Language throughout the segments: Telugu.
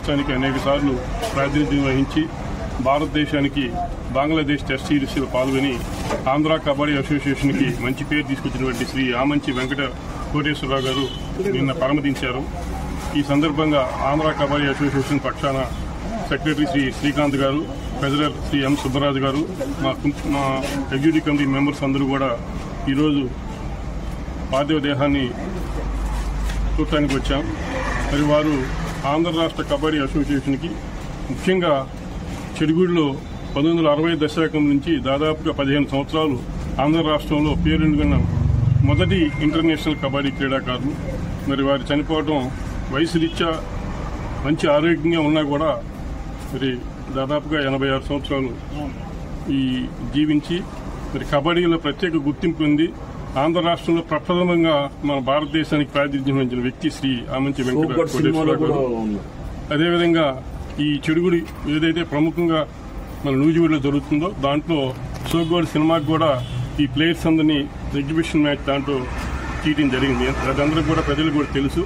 రాష్ట్రానికి అనేక సార్లు ప్రాతినిధ్యం వహించి భారతదేశానికి బంగ్లాదేశ్ టెస్ట్ సిరీస్లో పాల్గొని ఆంధ్ర కబడ్డీ అసోసియేషన్కి మంచి పేరు తీసుకొచ్చినటువంటి శ్రీ ఆమంచి వెంకట కోటేశ్వరరావు గారు నిన్న పరమతించారు. ఈ సందర్భంగా ఆంధ్ర కబడ్డీ అసోసియేషన్ పక్షాన సెక్రటరీ శ్రీ శ్రీకాంత్ గారు, ట్రెజరర్ శ్రీ ఎం సుబ్బరాజు గారు, మా ఎగ్జిక్యూటివ్ కమిటీ మెంబర్స్ అందరూ కూడా ఈరోజు పార్థివ దేహాన్ని చూడటానికి వచ్చాం. మరి వారు ఆంధ్ర రాష్ట్ర కబడ్డీ అసోసియేషన్కి ముఖ్యంగా చెడుగూడిలో 1960 దశకం నుంచి దాదాపుగా 15 సంవత్సరాలు ఆంధ్ర రాష్ట్రంలో పేరున్న మొదటి ఇంటర్నేషనల్ కబడ్డీ క్రీడాకారులు. మరి వారు చనిపోవడం వయసు రీత్యా మంచి ఆరోగ్యంగా ఉన్నా కూడా మరి దాదాపుగా 86 సంవత్సరాలు ఈ జీవించి మరి కబడ్డీలో ప్రత్యేక గుర్తింపు ఉంది. ఆంధ్ర రాష్ట్రంలో ప్రప్రథమంగా మన భారతదేశానికి ప్రాతినిధ్యం వహించిన వ్యక్తి శ్రీ ఆమంచి వెంకట కోటేశ్వరరావు గారు. అదేవిధంగా ఈ చెడుగుడి ఏదైతే ప్రముఖంగా మన నూజివీడులో జరుగుతుందో దాంట్లో సోగోడ్ సినిమాకి కూడా ఈ ప్లేయర్స్ అందరినీ ఎగ్జిబిషన్ మ్యాచ్ దాంట్లో తీయడం జరిగింది. అదందరూ కూడా ప్రజలకు కూడా తెలుసు.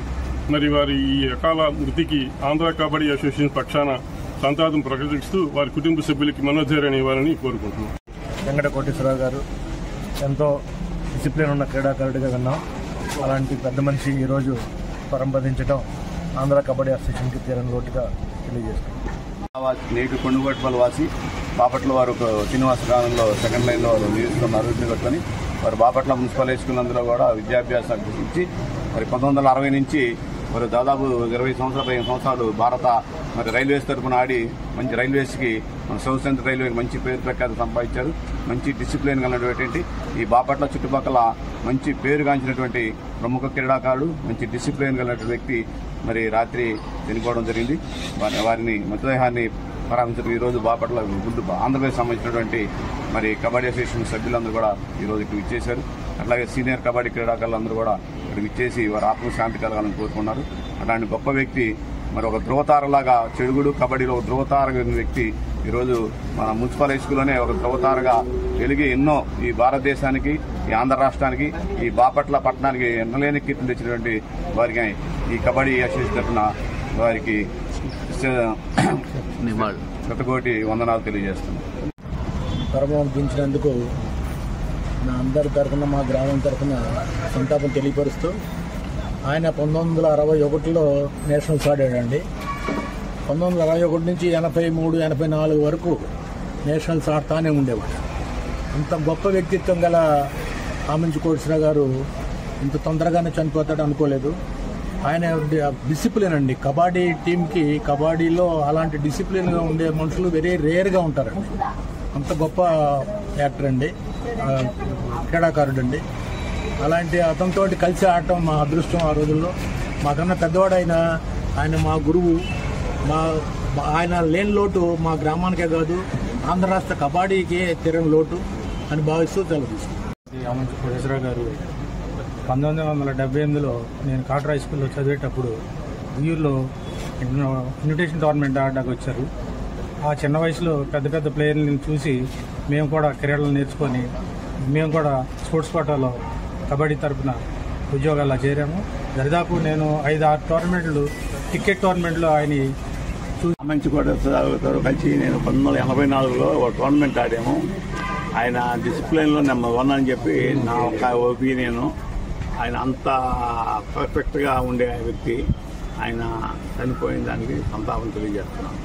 మరి వారి ఈ అకాల మృతికి ఆంధ్ర కబడ్డీ అసోసియేషన్ పక్షాన సంతాపం ప్రకటిస్తూ వారి కుటుంబ సభ్యులకి మనోధైర్యాన్ని ఇవ్వాలని కోరుకుంటున్నాం. వెంకట కోటేశ్వరరావు గారు ఎంతో డిసిప్లిన్ ఉన్న క్రీడాకారుడిగా విన్నాం. అలాంటి పెద్ద మనిషి ఈరోజు పరంపదించడం ఆంధ్ర కబడ్డీ అసోసియేషన్కి తీరని లోటుగా తెలియజేస్తున్నాం. నేటి కొండగొట్టపల్లి వాసి బాపట్ల వారు ఒక శ్రీనివాస గ్రామంలో సెకండ్ లైన్లో వారు నిలుస్తున్నారు. అభివృద్ధి కొట్టుకొని వారు బాపట్ల మున్సిపల్ హై స్కూల్ అందులో కూడా విద్యాభ్యాసం ఇచ్చి మరి 1960 నుంచి మరి దాదాపు 20 సంవత్సరాలు 15 సంవత్సరాలు భారత మరి రైల్వేస్ తరఫున ఆడి మంచి రైల్వేస్కి మన సౌత్ సెంట్రల్ రైల్వేకి మంచి పేరు ప్రఖ్యాతి సంపాదించారు. మంచి డిసిప్లిన్ కలిగినటువంటి ఈ బాపట్ల చుట్టుపక్కల మంచి పేరుగాంచినటువంటి ప్రముఖ క్రీడాకారుడు, మంచి డిసిప్లిన్ కలిగినటువంటి వ్యక్తి మరి రాత్రి చనిపోవడం జరిగింది. వారిని మృతదేహాన్ని పరామర్శించడం ఈరోజు బాపట్ల ఆంధ్రప్రదేశ్ సంబంధించినటువంటి మరి కబడ్డీ అసోసియేషన్ సభ్యులందరూ కూడా ఈరోజు ఇక్కడ ఇచ్చేశారు. అట్లాగే సీనియర్ కబడ్డీ క్రీడాకారులందరూ కూడా ఇక్కడికి ఇచ్చేసి వారి ఆత్మశాంతి కలగాలని కోరుకున్నారు. అలాంటి గొప్ప వ్యక్తి మరి ఒక ధ్రువతారలాగా చెడుగుడు కబడ్డీలో ఒక ధ్రువతారగా వ్యక్తి ఈరోజు మన మున్సిపల్ హై స్కూల్లోనే ఒక ధ్రువతారగా వెలిగి ఎన్నో ఈ భారతదేశానికి, ఈ ఆంధ్ర రాష్ట్రానికి, ఈ బాపట్ల పట్టణానికి ఎన్నలేని కీర్తిని తెచ్చినటువంటి వారికి ఈ కబడ్డీ అసోసియేషన్ తరఫున వారికి శతకోటి వందనాలు తెలియజేస్తున్నాను. పరమర్దించినందుకు నా అందరి తరఫున, మా గ్రామం తరఫున సంతాపం తెలియపరుస్తూ, ఆయన 1961లో నేషనల్స్ ఆడాడండి. 1961 నుంచి 83, 84 వరకు నేషనల్స్ ఆడుతూనే ఉండేవాడు. అంత గొప్ప వ్యక్తిత్వం గల ఆమంచి కోటేశ్వరరావు గారు ఇంత తొందరగానే చనిపోతాడు అనుకోలేదు. ఆయన డిసిప్లిన్ అండి. కబడ్డీ టీంకి కబడ్డీలో అలాంటి డిసిప్లిన్గా ఉండే మనుషులు వెరీ రేర్గా ఉంటారండి. అంత గొప్ప యాక్టర్ అండి, క్రీడాకారుడు అండి. అలాంటి అతనితో కలిసి ఆడటం మా అదృష్టం. ఆ రోజుల్లో మాకన్నా పెద్దవాడైన ఆయన మా గురువు. ఆయన లేని లోటు మా గ్రామానికే కాదు ఆంధ్ర రాష్ట్ర కబడ్డీకి తీరని లోటు అని భావిస్తూ తెలియజేస్తున్నాను. ఆమంచి కోటేశ్వరరావు గారు 1978లో నేను కాటర్ హై స్కూల్లో చదివేటప్పుడు ఊళ్ళో ఇన్విటేషన్ టోర్నమెంట్ ఆడడానికి వచ్చారు. ఆ చిన్న వయసులో పెద్ద పెద్ద ప్లేయర్లను చూసి మేము కూడా క్రీడలు నేర్చుకొని మేము కూడా స్పోర్ట్స్ కోటాలో కబడ్డీ తరఫున ఉద్యోగాల్లో చేరాము. దరిదాపు నేను 5-6 టోర్నమెంట్లు, క్రికెట్ టోర్నమెంట్లో ఆయన ఆమంచి కోటేశ్వరరావుతో కలిసి నేను 1984లో ఒక టోర్నమెంట్ ఆడాము. ఆయన డిసిప్లిన్లో నెంబర్ 1 అని చెప్పి నా ఒక ఒపీనియన్. ఆయన అంత పర్ఫెక్ట్గా ఉండే వ్యక్తి. ఆయన చనిపోయిన దానికి సంతాపం తెలియజేస్తున్నాను.